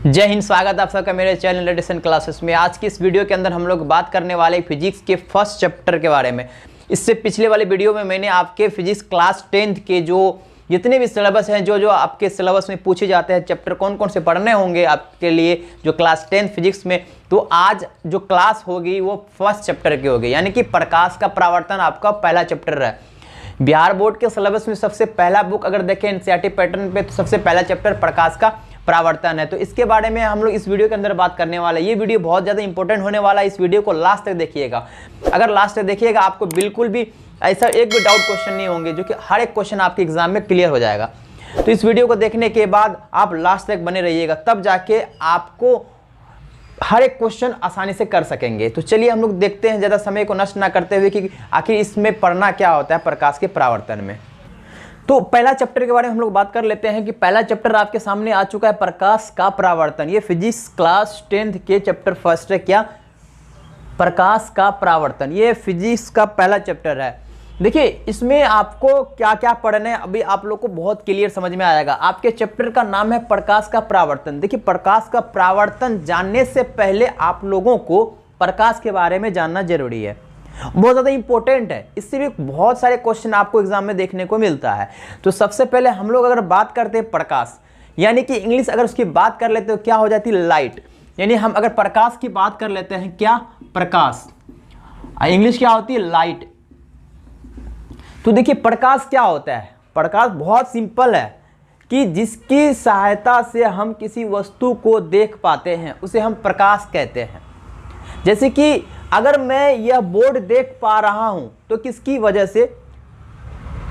जय हिंद। स्वागत है आप सबका मेरे चैनल एडिशन क्लासेस में। आज की इस वीडियो के अंदर हम लोग बात करने वाले फिजिक्स के फर्स्ट चैप्टर के बारे में। इससे पिछले वाले वीडियो में मैंने आपके फिजिक्स क्लास 10th के जो जितने भी सिलेबस हैं जो आपके सिलेबस में पूछे जाते हैं चैप्टर कौन कौन से पढ़ने होंगे आपके लिए जो क्लास 10th फिजिक्स में, तो आज जो क्लास होगी वो फर्स्ट चैप्टर की होगी, यानी कि प्रकाश का परावर्तन आपका पहला चैप्टर है। बिहार बोर्ड के सिलेबस में सबसे पहला बुक अगर देखें एनसीईआरटी पैटर्न पे तो सबसे पहला चैप्टर प्रकाश का परावर्तन है। तो इसके बारे में हम लोग इस वीडियो के अंदर बात करने वाला है। ये वीडियो बहुत ज़्यादा इंपॉर्टेंट होने वाला है, इस वीडियो को लास्ट तक देखिएगा। अगर लास्ट तक देखिएगा आपको बिल्कुल भी ऐसा एक भी डाउट क्वेश्चन नहीं होंगे, जो कि हर एक क्वेश्चन आपके एग्जाम में क्लियर हो जाएगा। तो इस वीडियो को देखने के बाद आप लास्ट तक बने रहिएगा, तब जाके आपको हर एक क्वेश्चन आसानी से कर सकेंगे। तो चलिए हम लोग देखते हैं ज़्यादा समय को नष्ट ना करते हुए कि आखिर इसमें पढ़ना क्या होता है प्रकाश के परावर्तन में। तो पहला चैप्टर के बारे में हम लोग बात कर लेते हैं कि पहला चैप्टर आपके सामने आ चुका है, प्रकाश का परावर्तन। ये फिजिक्स क्लास 10th के चैप्टर फर्स्ट है, क्या? प्रकाश का परावर्तन। ये फिजिक्स का पहला चैप्टर है। देखिए इसमें आपको क्या क्या पढ़ना है अभी आप लोग को बहुत क्लियर समझ में आएगा। आपके चैप्टर का नाम है प्रकाश का परावर्तन। देखिए प्रकाश का परावर्तन जानने से पहले आप लोगों को प्रकाश के बारे में जानना जरूरी है, बहुत ज़्यादा इंपॉर्टेंट है। इससे भी बहुत सारे क्वेश्चन आपको एग्जाम में देखने को मिलता है। तो सबसे पहले हम लोग अगर बात करते हैं प्रकाश, यानी कि इंग्लिश अगर उसकी बात कर लेते हो क्या हो जाती है? लाइट। यानी हम अगर प्रकाश की बात कर लेते हैं, क्या? प्रकाश। इंग्लिश क्या होती है? लाइट। तो देखिए प्रकाश क्या होता है? प्रकाश बहुत सिंपल है कि जिसकी सहायता से हम किसी वस्तु को देख पाते हैं उसे हम प्रकाश कहते हैं। जैसे कि अगर मैं यह बोर्ड देख पा रहा हूं तो किसकी वजह से?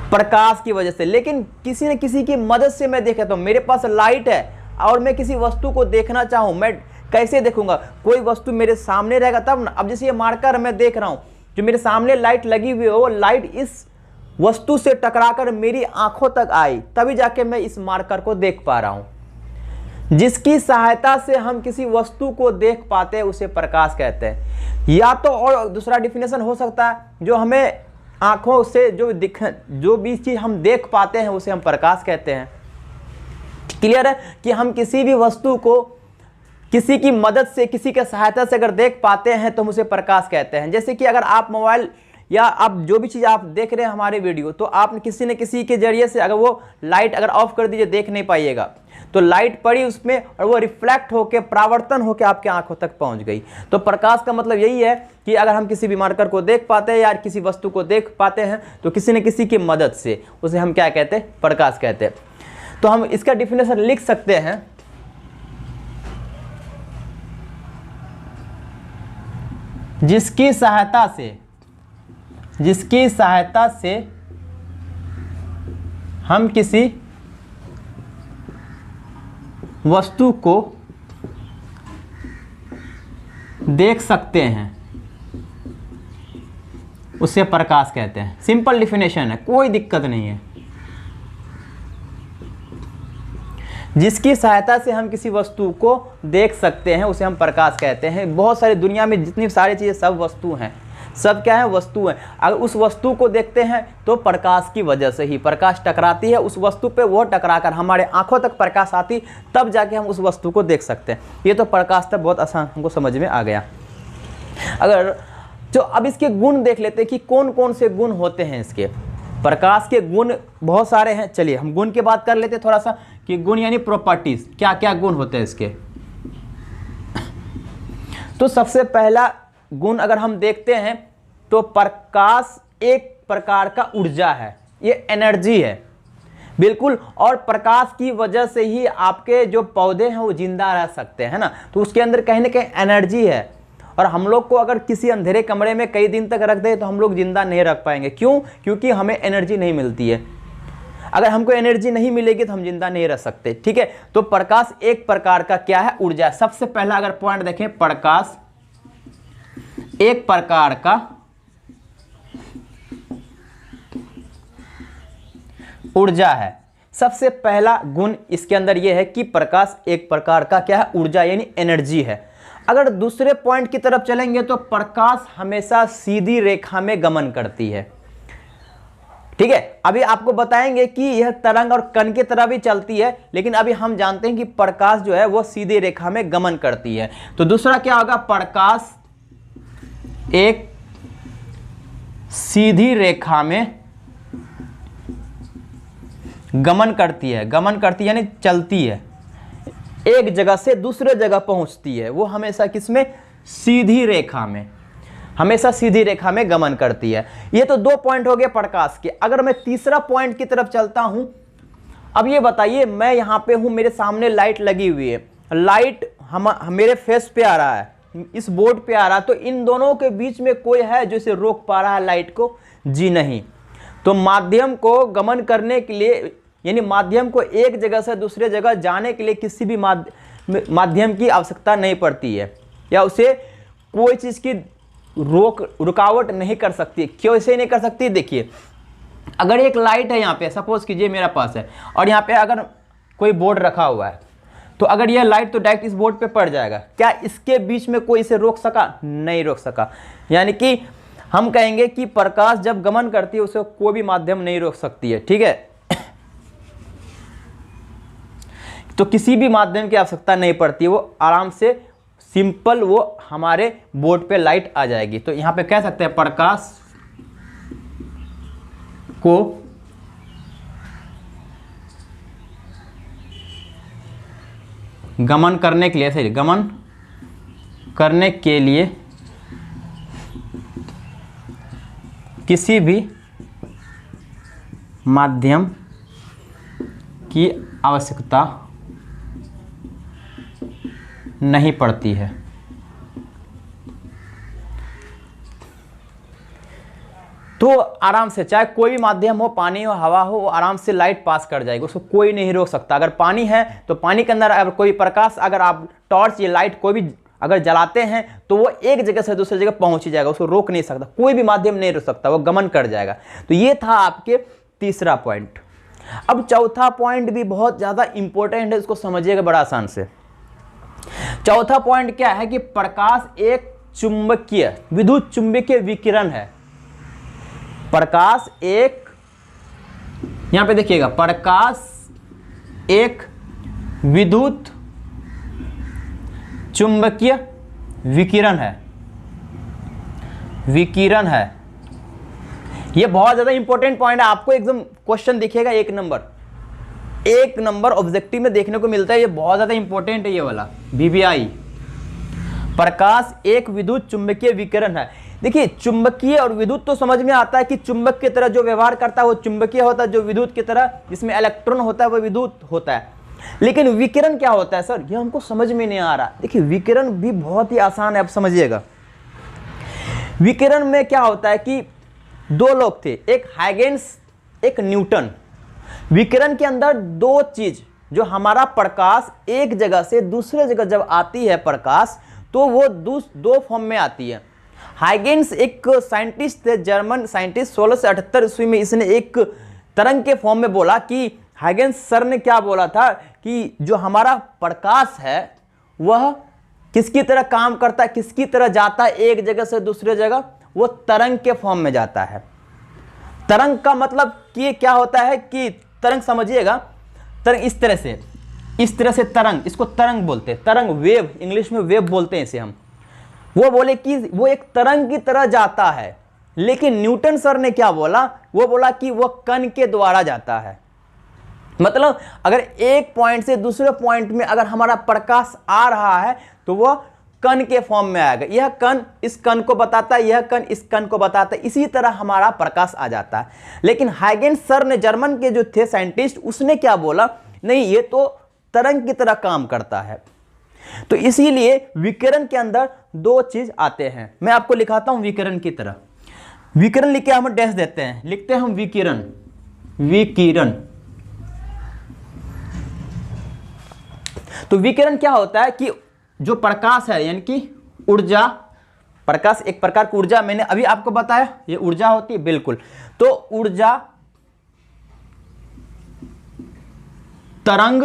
प्रकाश की वजह से। लेकिन किसी न किसी की मदद से मैं देख रहा हूं। मेरे पास लाइट है और मैं किसी वस्तु को देखना चाहूं, मैं कैसे देखूंगा? कोई वस्तु मेरे सामने रहेगा तब ना। अब जैसे ये मार्कर मैं देख रहा हूं, जो मेरे सामने लाइट लगी हुई है वो लाइट इस वस्तु से टकराकर मेरी आंखों तक आई, तभी जाके मैं इस मार्कर को देख पा रहा हूं। जिसकी सहायता से हम किसी वस्तु को देख पाते हैं उसे प्रकाश कहते हैं। या तो और दूसरा डिफिनेशन हो सकता है, जो हमें आंखों से जो भी चीज हम देख पाते हैं उसे हम प्रकाश कहते हैं। क्लियर है कि हम किसी भी वस्तु को किसी की मदद से, किसी के सहायता से अगर देख पाते हैं तो हम उसे प्रकाश कहते हैं। जैसे कि अगर आप मोबाइल या आप जो भी चीज़ आप देख रहे हैं हमारे वीडियो, तो आप किसी न किसी के जरिए से अगर वो लाइट अगर ऑफ कर दीजिए देख नहीं पाइएगा, तो लाइट पड़ी उसमें और वो रिफ्लेक्ट होकर परावर्तन होकर आपके आंखों तक पहुंच गई। तो प्रकाश का मतलब यही है कि अगर हम किसी भी मार्कर को देख पाते हैं या किसी वस्तु को देख पाते हैं तो किसी न किसी की मदद से उसे हम क्या कहते हैं? प्रकाश कहते हैं। तो हम इसका डिफिनेशन लिख सकते हैं, जिसकी सहायता से हम किसी वस्तु को देख सकते हैं उसे प्रकाश कहते हैं। सिंपल डिफिनेशन है, कोई दिक्कत नहीं है। जिसकी सहायता से हम किसी वस्तु को देख सकते हैं उसे हम प्रकाश कहते हैं। बहुत सारी दुनिया में जितनी सारी चीज़ें सब वस्तु हैं, सब क्या है? वस्तु है। अगर उस वस्तु को देखते हैं तो प्रकाश की वजह से ही प्रकाश टकराती है उस वस्तु पे, वो टकराकर हमारे आंखों तक प्रकाश आती, तब जाके हम उस वस्तु को देख सकते हैं। ये तो प्रकाश तक बहुत आसान हमको समझ में आ गया। अगर जो अब इसके गुण देख लेते हैं कि कौन कौन से गुण होते हैं इसके। प्रकाश के गुण बहुत सारे हैं। चलिए हम गुण की बात कर लेते हैं थोड़ा सा कि गुण यानी प्रॉपर्टीज, क्या क्या गुण होते हैं इसके। तो सबसे पहला गुण अगर हम देखते हैं तो प्रकाश एक प्रकार का ऊर्जा है, ये एनर्जी है बिल्कुल। और प्रकाश की वजह से ही आपके जो पौधे हैं वो जिंदा रह सकते हैं ना। तो उसके अंदर कहीं ना कहीं एनर्जी है। और हम लोग को अगर किसी अंधेरे कमरे में कई दिन तक रख दे तो हम लोग जिंदा नहीं रख पाएंगे। क्यों? क्योंकि हमें एनर्जी नहीं मिलती है। अगर हमको एनर्जी नहीं मिलेगी तो हम जिंदा नहीं रह सकते। ठीक है, तो प्रकाश एक प्रकार का क्या है? ऊर्जा। सबसे पहला अगर पॉइंट देखें, प्रकाश एक प्रकार का ऊर्जा है। सबसे पहला गुण इसके अंदर यह है कि प्रकाश एक प्रकार का क्या है? ऊर्जा यानी एनर्जी है। अगर दूसरे पॉइंट की तरफ चलेंगे तो प्रकाश हमेशा सीधी रेखा में गमन करती है। ठीक है, अभी आपको बताएंगे कि यह तरंग और कण की तरह भी चलती है, लेकिन अभी हम जानते हैं कि प्रकाश जो है वो सीधी रेखा में गमन करती है। तो दूसरा क्या होगा, प्रकाश एक सीधी रेखा में गमन करती है, गमन करती है यानी चलती है, एक जगह से दूसरे जगह पहुंचती है। वो हमेशा किसमें, सीधी रेखा में, हमेशा सीधी रेखा में गमन करती है। ये तो 2 पॉइंट हो गए प्रकाश के। अगर मैं तीसरा पॉइंट की तरफ चलता हूं, अब ये बताइए, मैं यहां पे हूं, मेरे सामने लाइट लगी हुई है, लाइट मेरे फेस पे आ रहा है, इस बोर्ड पे आ रहा है, तो इन दोनों के बीच में कोई है जो इसे रोक पा रहा है लाइट को? जी नहीं। तो माध्यम को गमन करने के लिए, यानी माध्यम को एक जगह से दूसरे जगह जाने के लिए किसी भी माध्यम की आवश्यकता नहीं पड़ती है, या उसे कोई चीज़ की रुकावट नहीं कर सकती। क्यों इसे नहीं कर सकती? देखिए, अगर एक लाइट है यहाँ पे, सपोज कीजिए मेरा पास है, और यहाँ पे अगर कोई बोर्ड रखा हुआ है, तो अगर यह लाइट तो डायरेक्ट इस बोर्ड पे पड़ जाएगा। क्या इसके बीच में कोई इसे रोक सका? नहीं रोक सका। यानी कि हम कहेंगे कि प्रकाश जब गमन करती है उसे कोई भी माध्यम नहीं रोक सकती है। ठीक है, तो किसी भी माध्यम की आवश्यकता नहीं पड़ती, वो आराम से सिंपल वो हमारे बोर्ड पे लाइट आ जाएगी। तो यहां पे कह सकते हैं प्रकाश को गमन करने के लिए, सही, गमन करने के लिए किसी भी माध्यम की आवश्यकता नहीं पड़ती है। तो आराम से, चाहे कोई भी माध्यम हो, पानी हो, हवा हो, वो आराम से लाइट पास कर जाएगी, उसको कोई नहीं रोक सकता। अगर पानी है तो पानी के अंदर अगर कोई प्रकाश, अगर आप टॉर्च या लाइट कोई भी अगर जलाते हैं तो वो एक जगह से दूसरी जगह पहुंच ही जाएगा, उसको रोक नहीं सकता, कोई भी माध्यम नहीं रोक सकता, वो गमन कर जाएगा। तो ये था आपके तीसरा पॉइंट। अब चौथा पॉइंट भी बहुत ज्यादा इंपॉर्टेंट है, इसको समझिएगा बड़ा आसान से। चौथा पॉइंट क्या है कि प्रकाश एक चुंबकीय, विद्युत चुंबकीय विकिरण है। प्रकाश एक, यहां पे देखिएगा, प्रकाश एक विद्युत चुंबकीय विकिरण है, विकिरण है। यह बहुत ज्यादा इंपॉर्टेंट पॉइंट है, आपको एकदम क्वेश्चन दिखेगा एक नंबर ऑब्जेक्टिव में देखने को मिलता है। ये बहुत ज्यादा इंपॉर्टेंट है ये वाला VVI। प्रकाश एक विद्युत चुंबकीय विकिरण है। देखिए, चुंबकीय और विद्युत तो समझ में आता है कि चुंबक की तरह जो व्यवहार करता है वो चुंबकीय होता है, जो विद्युत की तरह जिसमें इलेक्ट्रॉन होता है वो विद्युत होता है। लेकिन विकिरण क्या होता है सर, ये हमको समझ में नहीं आ रहा। देखिए, विकिरण भी बहुत ही आसान है, आप समझिएगा। विकिरण में क्या होता है कि 2 लोग थे, एक हाइगेंस, एक न्यूटन। विकिरण के अंदर 2 चीज, जो हमारा प्रकाश एक जगह से दूसरे जगह जब आती है प्रकाश, तो वो 2 फॉर्म में आती है। हाइगेंस एक साइंटिस्ट थे, जर्मन साइंटिस्ट, 1678 ईस्वी में इसने एक तरंग के फॉर्म में बोला कि हाइगेंस सर ने क्या बोला था कि जो हमारा प्रकाश है वह किसकी तरह काम करता है, किसकी तरह जाता है एक जगह से दूसरे जगह, वो तरंग के फॉर्म में जाता है। तरंग का मतलब कि क्या होता है कि तरंग समझिएगा, तरंग इस तरह से तरंग, इसको तरंग बोलते हैं, तरंग, वेव, इंग्लिश में वेव बोलते हैं इसे हम। वो बोले कि वो एक तरंग की तरह जाता है। लेकिन न्यूटन सर ने क्या बोला, वो बोला कि वो कण के द्वारा जाता है। मतलब अगर एक पॉइंट से दूसरे पॉइंट में अगर हमारा प्रकाश आ रहा है तो वह कण के फॉर्म में आएगा। यह कण इस कण को बताता है, यह कण इस कण को बताता है, इसी तरह हमारा प्रकाश आ जाता है। लेकिन हाइगेंस सर ने, जर्मन के जो थे साइंटिस्ट, उसने क्या बोला, नहीं ये तो तरंग की तरह काम करता है। तो इसीलिए विकिरण के अंदर 2 चीज आते हैं। मैं आपको लिखाता हूं विकिरण की तरह। विकिरण लिख के हम डैश देते हैं, लिखते हैं हम विकिरण, विकिरण। तो विकिरण क्या होता है कि जो प्रकाश है, यानी कि ऊर्जा, प्रकाश एक प्रकार की ऊर्जा, मैंने अभी आपको बताया ये ऊर्जा होती है, बिल्कुल। तो ऊर्जा तरंग,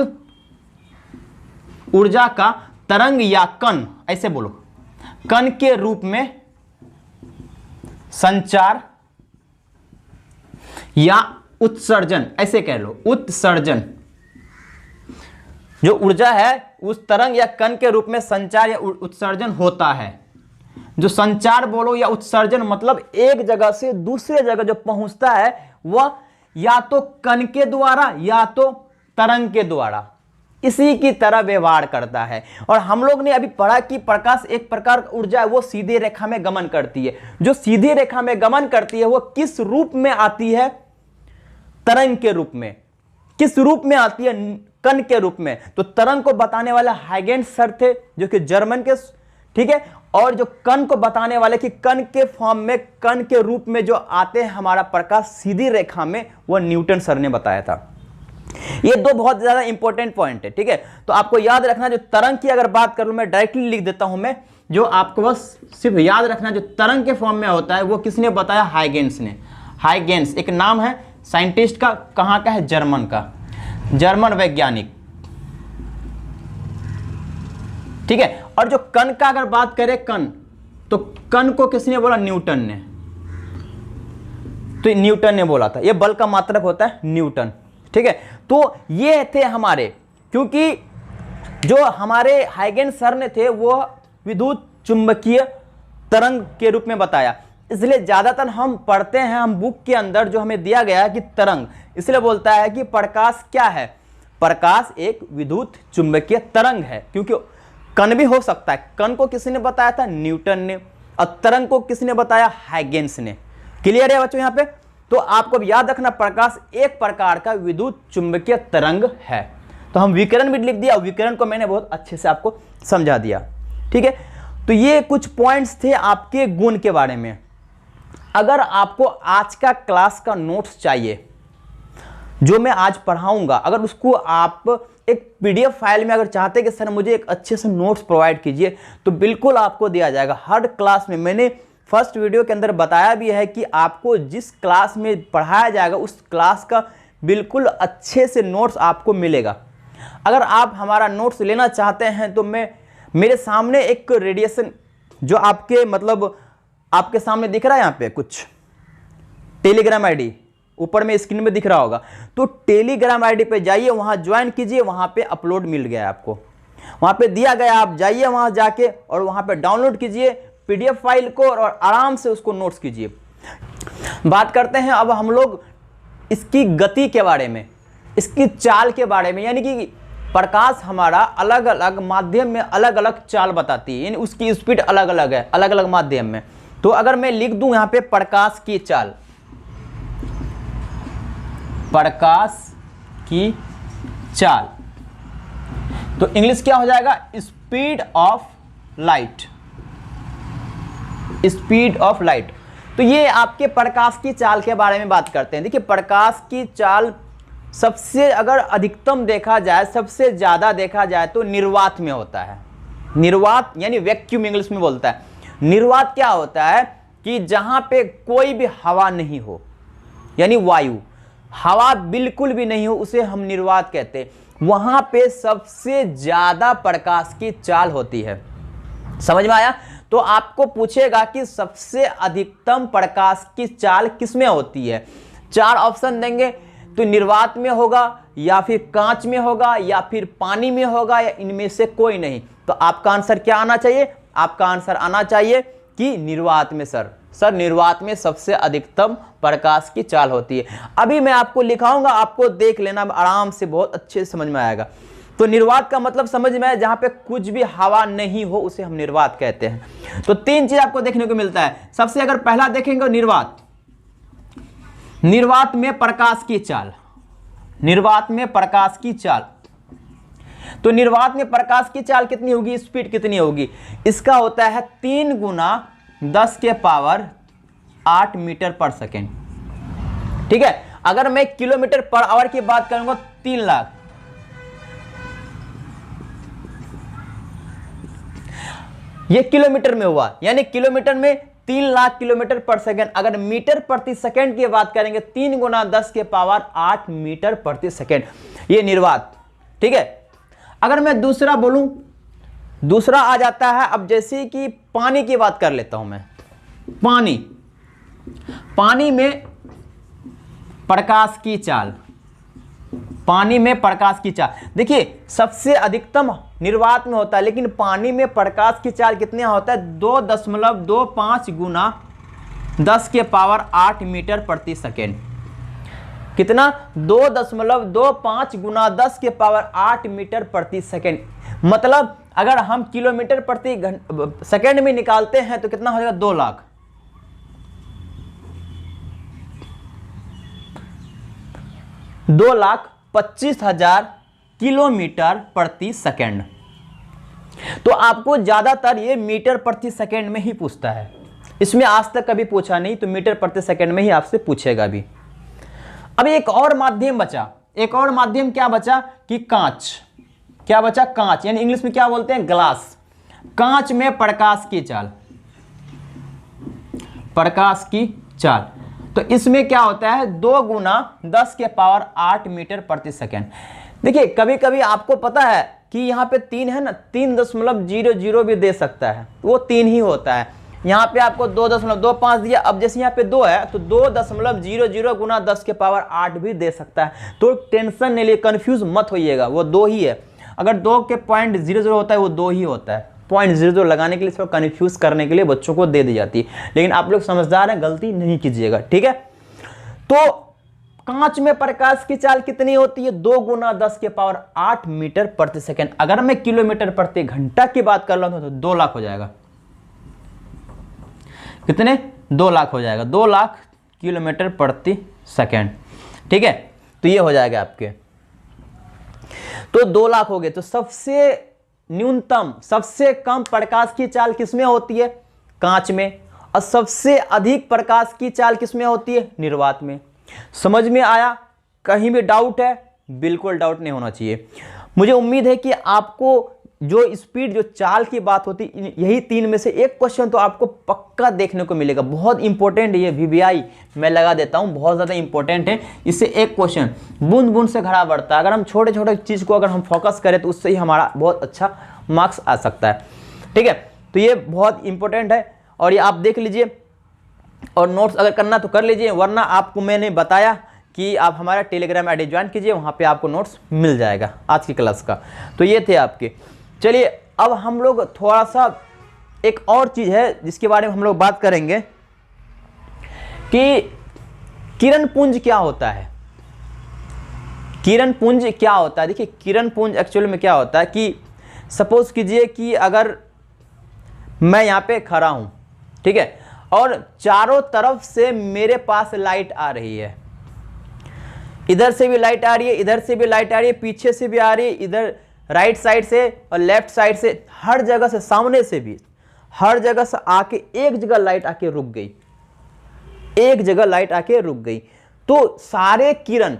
ऊर्जा का तरंग या कण, ऐसे बोलो, कण के रूप में संचार या उत्सर्जन, ऐसे कह लो, उत्सर्जन। जो ऊर्जा है उस तरंग या कण के रूप में संचार या उत्सर्जन होता है। जो संचार बोलो या उत्सर्जन मतलब एक जगह से दूसरे जगह जो पहुंचता है वह या तो कण के द्वारा या तो तरंग के द्वारा इसी की तरह व्यवहार करता है। और हम लोग ने अभी पढ़ा कि प्रकाश एक प्रकार की ऊर्जा है, वो सीधी रेखा में गमन करती है। जो सीधी रेखा में गमन करती है वो किस रूप में आती है? तरंग के रूप में। किस रूप में आती है? कण के रूप में। तो तरंग को बताने वाले हाइगेंस सर थे जो कि जर्मन के, ठीक है। और जो कण को बताने वाले कि कण के फॉर्म में, कण के रूप में जो आते हैं हमारा प्रकाश सीधी रेखा में, वह न्यूटन सर ने बताया था। ये दो बहुत ज्यादा इंपॉर्टेंट पॉइंट है, ठीक है। तो आपको याद रखना, जो तरंग की अगर बात करूं मैं डायरेक्टली लिख देता हूं मैं, जो आपको बस सिर्फ याद रखना जो तरंग के फॉर्म में होता है वो किसने बताया? हाइगेंस ने। हाइगेंस एक नाम है साइंटिस्ट का, कहां का है? जर्मन का, जर्मन वैज्ञानिक, ठीक है। और जो कण का अगर बात करें, कण, तो कण को किसने बोला? न्यूटन ने। तो न्यूटन ने बोला था। ये बल का मात्रक होता है न्यूटन, ठीक है। तो ये थे हमारे, क्योंकि जो हमारे हाइगेंस सर ने थे वो विद्युत चुंबकीय तरंग के रूप में बताया, इसलिए ज्यादातर हम पढ़ते हैं, हम बुक के अंदर जो हमें दिया गया है कि तरंग, इसलिए बोलता है कि प्रकाश क्या है? प्रकाश एक विद्युत चुंबकीय तरंग है, क्योंकि कण भी हो सकता है। कण को किसने बताया था? न्यूटन ने। और तरंग को किसने बताया? हाइगेंस ने। क्लियर है बच्चों यहाँ पे? तो आपको याद रखना प्रकाश एक प्रकार का विद्युत चुंबकीय तरंग है। तो हम विकिरण भी लिख दिया, विकिरण को मैंने बहुत अच्छे से आपको समझा दिया, ठीक है। तो ये कुछ पॉइंट्स थे आपके गुण के बारे में। अगर आपको आज का क्लास का नोट्स चाहिए जो मैं आज पढ़ाऊंगा, अगर उसको आप एक पीडीएफ फाइल में अगर चाहते कि सर मुझे एक अच्छे से नोट्स प्रोवाइड कीजिए, तो बिल्कुल आपको दिया जाएगा। हर क्लास में मैंने फर्स्ट वीडियो के अंदर बताया भी है कि आपको जिस क्लास में पढ़ाया जाएगा उस क्लास का बिल्कुल अच्छे से नोट्स आपको मिलेगा। अगर आप हमारा नोट्स लेना चाहते हैं तो मैं मेरे सामने एक रेडिएशन जो आपके मतलब आपके सामने दिख रहा है यहाँ पे कुछ टेलीग्राम आईडी ऊपर में स्क्रीन में दिख रहा होगा, तो टेलीग्राम आईडी पे जाइए, वहां ज्वाइन कीजिए, वहां पे अपलोड मिल गया है आपको, वहां पे दिया गया, आप जाइए वहां जाके और वहां पे डाउनलोड कीजिए पीडीएफ फाइल को और आराम से उसको नोट्स कीजिए। बात करते हैं अब हम लोग इसकी गति के बारे में, इसकी चाल के बारे में, यानी कि प्रकाश हमारा अलग अलग माध्यम में अलग अलग चाल बताती है, यानी उसकी स्पीड अलग अलग है अलग अलग माध्यम में। तो अगर मैं लिख दूं यहां पे प्रकाश की चाल, प्रकाश की चाल, तो इंग्लिश क्या हो जाएगा? Speed of light, speed of light. तो ये आपके प्रकाश की चाल के बारे में बात करते हैं। देखिए प्रकाश की चाल सबसे अगर अधिकतम देखा जाए, सबसे ज्यादा देखा जाए तो निर्वात में होता है। निर्वात यानी वैक्यूम इंग्लिश में बोलता है। निर्वात क्या होता है कि जहां पे कोई भी हवा नहीं हो, यानी वायु, हवा बिल्कुल भी नहीं हो, उसे हम निर्वात कहते हैं। वहां पे सबसे ज्यादा प्रकाश की चाल होती है। समझ में आया? तो आपको पूछेगा कि सबसे अधिकतम प्रकाश की चाल किसमें होती है? 4 ऑप्शन देंगे, तो निर्वात में होगा या फिर कांच में होगा या फिर पानी में होगा या इनमें से कोई नहीं। तो आपका आंसर क्या आना चाहिए? आपका आंसर आना चाहिए कि निर्वात में। सर निर्वात में सबसे अधिकतम प्रकाश की चाल होती है। अभी मैं आपको लिखाऊंगा, आपको देख लेना आराम से, बहुत अच्छे से समझ में आएगा। तो निर्वात का मतलब समझ में आया, जहां पे कुछ भी हवा नहीं हो उसे हम निर्वात कहते हैं। तो 3 चीज आपको देखने को मिलता है। सबसे अगर पहला देखेंगे निर्वात, निर्वात में प्रकाश की चाल, निर्वात में प्रकाश की चाल, तो निर्वात में प्रकाश की चाल कितनी होगी? स्पीड कितनी होगी? इसका होता है 3 गुना 10 के पावर 8 मीटर पर सेकेंड, ठीक है। अगर मैं किलोमीटर पर आवर की बात करूंगा 3 लाख, ये किलोमीटर में हुआ, यानी किलोमीटर में 3 लाख किलोमीटर पर सेकेंड। अगर मीटर प्रति सेकेंड की बात करेंगे 3 गुना 10 के पावर 8 मीटर प्रति सेकेंड, ये निर्वात, ठीक है। अगर मैं दूसरा बोलूं, दूसरा आ जाता है, अब जैसे कि पानी की बात कर लेता हूं मैं। पानी, पानी में प्रकाश की चाल, पानी में प्रकाश की चाल, देखिए सबसे अधिकतम निर्वात में होता है, लेकिन पानी में प्रकाश की चाल कितने होता है, 2.25 गुना 10 के पावर 8 मीटर प्रति सेकेंड। कितना, 2.25 गुना 10 के पावर 8 मीटर प्रति सेकेंड। मतलब अगर हम किलोमीटर प्रति सेकेंड में निकालते हैं तो कितना हो जाएगा, 2 लाख। 2,25,000 किलोमीटर प्रति सेकेंड। तो आपको ज्यादातर ये मीटर प्रति सेकेंड में ही पूछता है, इसमें आज तक कभी पूछा नहीं, तो मीटर प्रति सेकेंड में ही आपसे पूछेगा भी। अब एक और माध्यम बचा, एक और माध्यम क्या बचा कि कांच। क्या बचा, कांच, यानी इंग्लिश में क्या बोलते हैं, ग्लास। कांच में प्रकाश की चाल, प्रकाश की चाल, तो इसमें क्या होता है, 2 गुना 10 के पावर 8 मीटर प्रति सेकेंड। देखिए कभी कभी आपको पता है कि यहाँ पे 3 है ना, 3.00 भी दे सकता है, वो 3 ही होता है। यहाँ पे आपको 2.25 दिया, अब जैसे यहाँ पे 2 है तो 2.00 गुना 10 के पावर 8 भी दे सकता है। तो टेंशन नहीं लिए, कंफ्यूज मत होइएगा, वो 2 ही है। अगर 2 के 0.00 होता है वो 2 ही होता है। 0.00 लगाने के लिए, इसको कंफ्यूज करने के लिए बच्चों को दे दी जाती है, लेकिन आप लोग समझदार हैं, गलती नहीं कीजिएगा, ठीक है। तो कांच में प्रकाश की चाल कितनी होती है, 2 गुना 10 के पावर 8 मीटर प्रति सेकेंड। अगर मैं किलोमीटर प्रति घंटा की बात कर रहा हूं तो 2 लाख हो जाएगा। कितने, 2 लाख हो जाएगा, 2 लाख किलोमीटर प्रति सेकेंड, ठीक है। तो ये हो जाएगा आपके, तो 2 लाख हो गए। तो सबसे न्यूनतम, सबसे कम प्रकाश की चाल किसमें होती है, कांच में, और सबसे अधिक प्रकाश की चाल किसमें होती है, निर्वात में। समझ में आया, कहीं भी डाउट है, बिल्कुल डाउट नहीं होना चाहिए। मुझे उम्मीद है कि आपको जो स्पीड, जो चाल की बात होती, यही 3 में से एक क्वेश्चन तो आपको पक्का देखने को मिलेगा। बहुत इंपॉर्टेंट है ये, VVI मैं लगा देता हूँ, बहुत ज़्यादा इंपॉर्टेंट है। इससे एक क्वेश्चन बूंद बूंद से घड़ा बढ़ता है। अगर हम छोटे छोटे चीज़ को अगर हम फोकस करें तो उससे ही हमारा बहुत अच्छा मार्क्स आ सकता है, ठीक है। तो ये बहुत इंपॉर्टेंट है और ये आप देख लीजिए, और नोट्स अगर करना तो कर लीजिए, वरना आपको मैंने बताया कि आप हमारा टेलीग्राम ID ज्वाइन कीजिए, वहाँ पे आपको नोट्स मिल जाएगा आज की क्लास का। तो ये थे आपके। चलिए अब हम लोग थोड़ा सा एक और चीज़ है जिसके बारे में हम लोग बात करेंगे कि किरण पुंज क्या होता है। किरण पुंज क्या होता है, देखिए किरण पुंज एक्चुअली में क्या होता है कि सपोज कीजिए कि अगर मैं यहाँ पे खड़ा हूँ, ठीक है, और चारों तरफ से मेरे पास लाइट आ रही है, इधर से भी लाइट आ रही है, इधर से भी लाइट आ रही है, पीछे से भी आ रही है, इधर राइट साइड से और लेफ्ट साइड से, हर जगह से, सामने से भी, हर जगह से आके एक जगह लाइट आके रुक गई, एक जगह लाइट आके रुक गई। तो सारे किरण,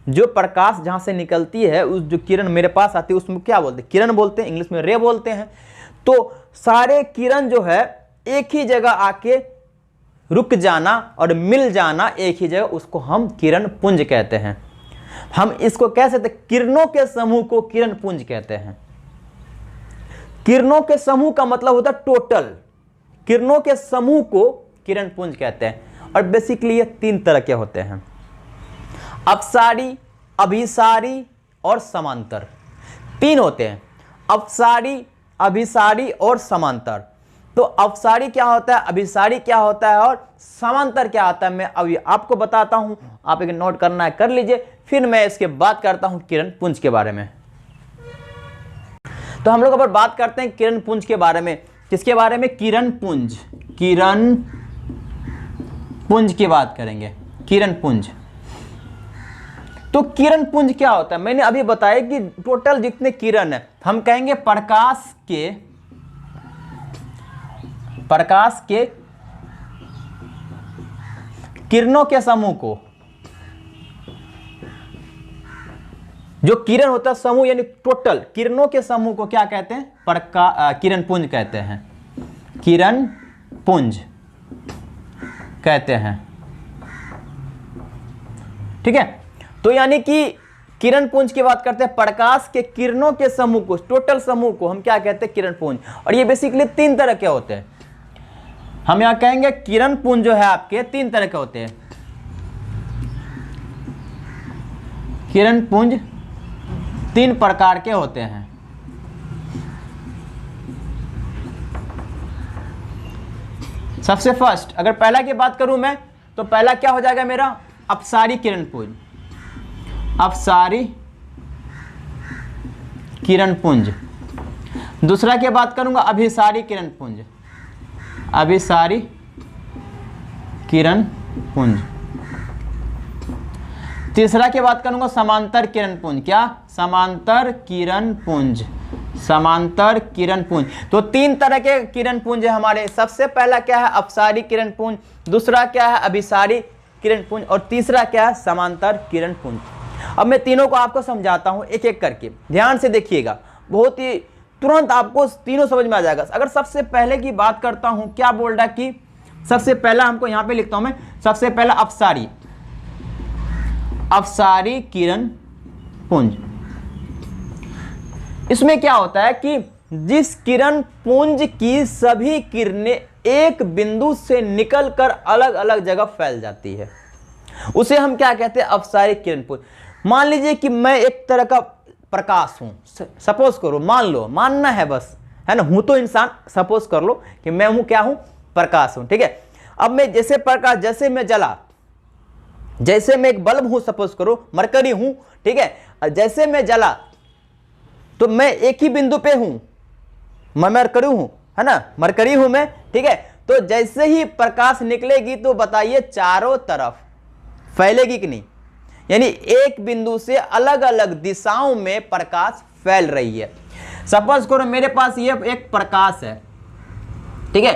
जो प्रकाश जहां से निकलती है, उस जो किरण मेरे पास आती है उसमें क्या बोलते हैं, किरण बोलते हैं, इंग्लिश में रे बोलते हैं। तो सारे किरण जो है एक ही जगह आके रुक जाना और मिल जाना एक ही जगह, उसको हम किरण पुंज कहते हैं। हम इसको कह सकते हैं, किरणों के समूह को किरण पुंज कहते हैं। किरणों के समूह का मतलब होता है टोटल, किरणों के समूह को किरण पुंज कहते हैं। और बेसिकली ये 3 तरह के होते हैं, अपसारी, अभिसारी और समांतर। 3 होते हैं, अपसारी, अभिसारी और समांतर। तो अपसारी क्या होता है, अभिसारी क्या होता है और समांतर क्या होता है, मैं अभी आपको बताता हूं। आप एक नोट करना है कर लीजिए, फिर मैं इसके बात करता हूं किरण पुंज के बारे में। तो हम लोग अब बात करते हैं किरण पुंज के बारे में। किसके बारे में, किरण पुंज, किरण पुंज की बात करेंगे, किरण पुंज। तो किरण पुंज क्या होता है, मैंने अभी बताया कि टोटल जितने किरण है, हम कहेंगे प्रकाश के किरणों के समूह को, जो किरण होता है समूह, यानी टोटल किरणों के समूह को क्या कहते हैं, किरण पुंज कहते हैं, किरण पुंज कहते हैं, ठीक है। तो यानी कि किरण पुंज की बात करते हैं, प्रकाश के किरणों के समूह को, टोटल समूह को हम क्या कहते हैं, किरण पुंज। और ये बेसिकली 3 तरह के होते हैं। हम यहां कहेंगे किरण पुंज जो है आपके 3 तरह के होते हैं। किरण पुंज 3 प्रकार के होते हैं। सबसे फर्स्ट अगर पहला की बात करूं मैं, तो पहला क्या हो जाएगा मेरा, अपसारी किरण पुंज। अपसारी किरण पुंज। दूसरा की बात करूंगा अभिसारी किरण पुंज। अभिसारी किरण पुंज। तीसरा की बात करूंगा समांतर किरण पुंज। क्या? समांतर किरण पुंज। समांतर किरण पुंज। तो 3 तरह के किरण पुंज है हमारे। सबसे पहला क्या है, अपसारी किरण पुंज। दूसरा क्या है, अभिसारी किरण पुंज। और तीसरा क्या है, समांतर किरण पुंज। अब मैं तीनों को आपको समझाता हूं एक एक करके, ध्यान से देखिएगा, बहुत ही तुरंत आपको तीनों समझ में आ जाएगा। अगर सबसे पहले की बात करता हूं, क्या बोल रहा है कि सबसे पहला हमको यहां पे लिखता हूं मैं, सबसे पहला अपसारी, अपसारी किरण पुंज। इसमें क्या होता है कि जिस किरण पुंज की सभी किरणें एक बिंदु से निकलकर अलग अलग जगह फैल जाती है, उसे हम क्या कहते हैं, अपसारी किरण पुंज। मान लीजिए कि मैं एक तरह का प्रकाश हूं, सपोज करो, मान लो, मानना है बस, है ना, हूं तो इंसान, सपोज कर लो कि मैं हूं, क्या हूं, प्रकाश हूं, ठीक है। अब मैं जैसे प्रकाश, जैसे मैं जला, जैसे मैं एक बल्ब हूं, सपोज करो मरकरी हूं, ठीक है, जैसे मैं जला तो मैं एक ही बिंदु पे हूं, मैं मरकरी हूं, है ना, मरकरी हूं मैं, ठीक है। तो जैसे ही प्रकाश निकलेगी तो बताइए चारों तरफ फैलेगी कि नहीं, यानी एक बिंदु से अलग अलग दिशाओं में प्रकाश फैल रही है। सपोज करो मेरे पास ये एक प्रकाश है, ठीक है,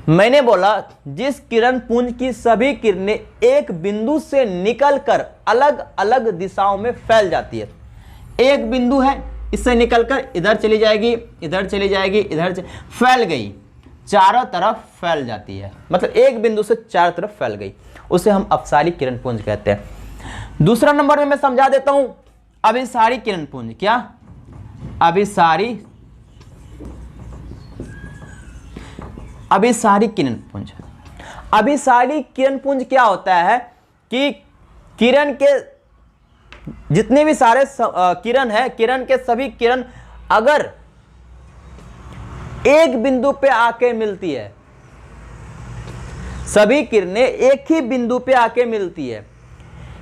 मैंने बोला जिस किरण पुंज की सभी किरणें एक बिंदु से निकलकर अलग अलग दिशाओं में फैल जाती है। एक बिंदु है, इससे निकलकर इधर चली जाएगी, इधर चली जाएगी, इधर फैल गई, चारों तरफ फैल जाती है, मतलब एक बिंदु से चारों तरफ फैल गई, उसे हम अपसारी किरण पुंज कहते हैं। दूसरा नंबर में मैं समझा देता हूं, अभिसारी किरण पुंज। क्या? अभिसारी, अभिसारी किरण पुंज। अभिसारी किरण पुंज क्या होता है कि किरण के जितने भी सारे किरण है, किरण के सभी किरण अगर एक बिंदु पे आके मिलती है, सभी किरणें एक ही बिंदु पे आके मिलती है,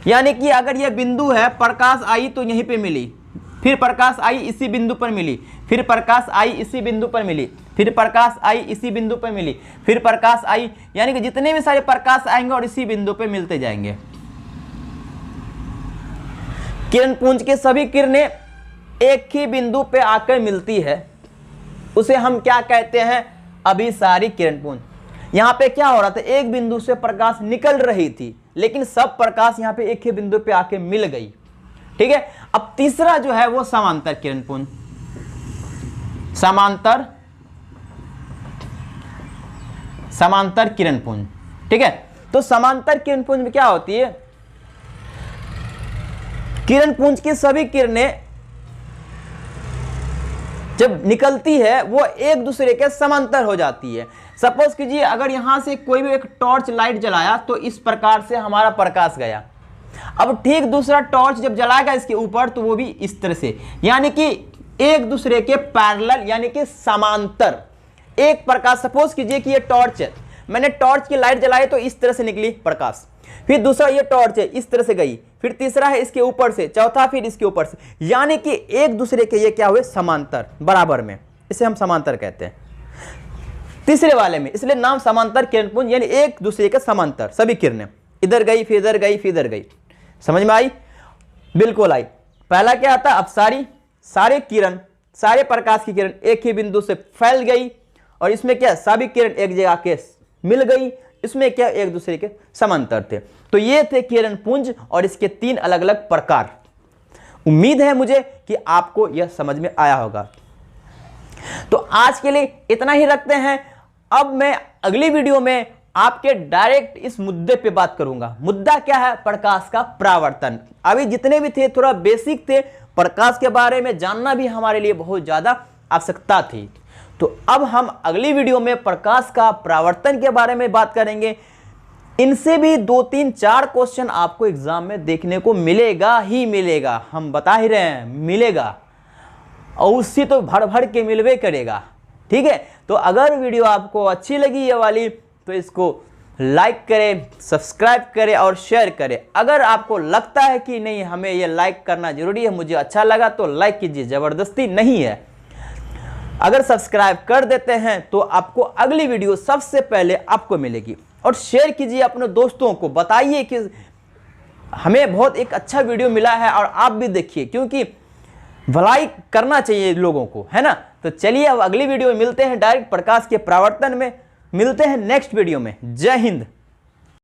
यानी कि अगर यह बिंदु है, प्रकाश आई तो यहीं पे मिली, फिर प्रकाश आई इसी बिंदु पर मिली, फिर प्रकाश आई इसी बिंदु पर मिली, फिर प्रकाश आई इसी बिंदु पर मिली, फिर प्रकाश आई, यानी कि जितने भी सारे प्रकाश आएंगे और इसी बिंदु पे मिलते जाएंगे। किरण पुंज के सभी किरणें एक ही बिंदु पे आकर मिलती है, उसे हम क्या कहते हैं, अभिसारी किरण पुंज। यहां पे क्या हो रहा था, एक बिंदु से प्रकाश निकल रही थी, लेकिन सब प्रकाश यहां पे एक ही बिंदु पे आके मिल गई, ठीक है। अब तीसरा जो है वो समांतर किरण पुंज। समांतर, समांतर किरण पुंज, ठीक है। तो समांतर किरण पुंज में क्या होती है, किरण पुंज की सभी किरणें जब निकलती है वो एक दूसरे के समांतर हो जाती है। सपोज कीजिए अगर यहां से कोई भी एक टॉर्च लाइट जलाया तो इस प्रकार से हमारा प्रकाश गया। अब ठीक दूसरा टॉर्च जब जलाएगा इसके ऊपर तो वो भी इस तरह से, यानी कि एक दूसरे के पैरेलल, यानी कि समांतर एक प्रकाश। सपोज कीजिए कि ये टॉर्च है, मैंने टॉर्च की लाइट जलाई तो इस तरह से निकली प्रकाश, फिर दूसरा ये टॉर्च है इस तरह से गई, फिर तीसरा है इसके ऊपर से, चौथा फिर इसके ऊपर से, यानी कि एक दूसरे के ये क्या हुए, समांतर, बराबर में, इसे हम समांतर कहते हैं तीसरे वाले में, इसलिए नाम समांतर किरण पुंज, यानी एक दूसरे के समांतर सभी किरणें, इधर गई फिर इधर गई फिर इधर गई। समझ में आई? बिल्कुल आई। पहला क्या आता है, अपसारी, सारे किरण, सारे प्रकाश की किरण एक ही बिंदु से फैल गई, और इसमें क्या, सभी किरण एक जगह के मिल गई, इसमें क्या, एक दूसरे के समांतर थे। तो ये थे किरण पुंज और इसके 3 अलग अलग प्रकार। उम्मीद है मुझे कि आपको यह समझ में आया होगा। तो आज के लिए इतना ही रखते हैं। अब मैं अगली वीडियो में आपके डायरेक्ट इस मुद्दे पे बात करूंगा। मुद्दा क्या है, प्रकाश का परावर्तन। अभी जितने भी थे थोड़ा बेसिक थे, प्रकाश के बारे में जानना भी हमारे लिए बहुत ज्यादा आवश्यकता थी। तो अब हम अगली वीडियो में प्रकाश का परावर्तन के बारे में बात करेंगे। इनसे भी 2, 3, 4 क्वेश्चन आपको एग्जाम में देखने को मिलेगा ही मिलेगा, हम बता ही रहे हैं मिलेगा, और उससे तो भर भर के मिलवे करेगा। ठीक है, तो अगर वीडियो आपको अच्छी लगी ये वाली तो इसको लाइक करें, सब्सक्राइब करें और शेयर करें। अगर आपको लगता है कि नहीं हमें ये लाइक करना जरूरी है, मुझे अच्छा लगा तो लाइक कीजिए, ज़बरदस्ती नहीं है। अगर सब्सक्राइब कर देते हैं तो आपको अगली वीडियो सबसे पहले आपको मिलेगी। और शेयर कीजिए अपने दोस्तों को, बताइए कि हमें बहुत एक अच्छा वीडियो मिला है और आप भी देखिए, क्योंकि भलाई करना चाहिए लोगों को, है ना। तो चलिए अब अगली वीडियो में मिलते हैं, डायरेक्ट प्रकाश के प्रवर्तन में मिलते हैं नेक्स्ट वीडियो में। जय हिंद।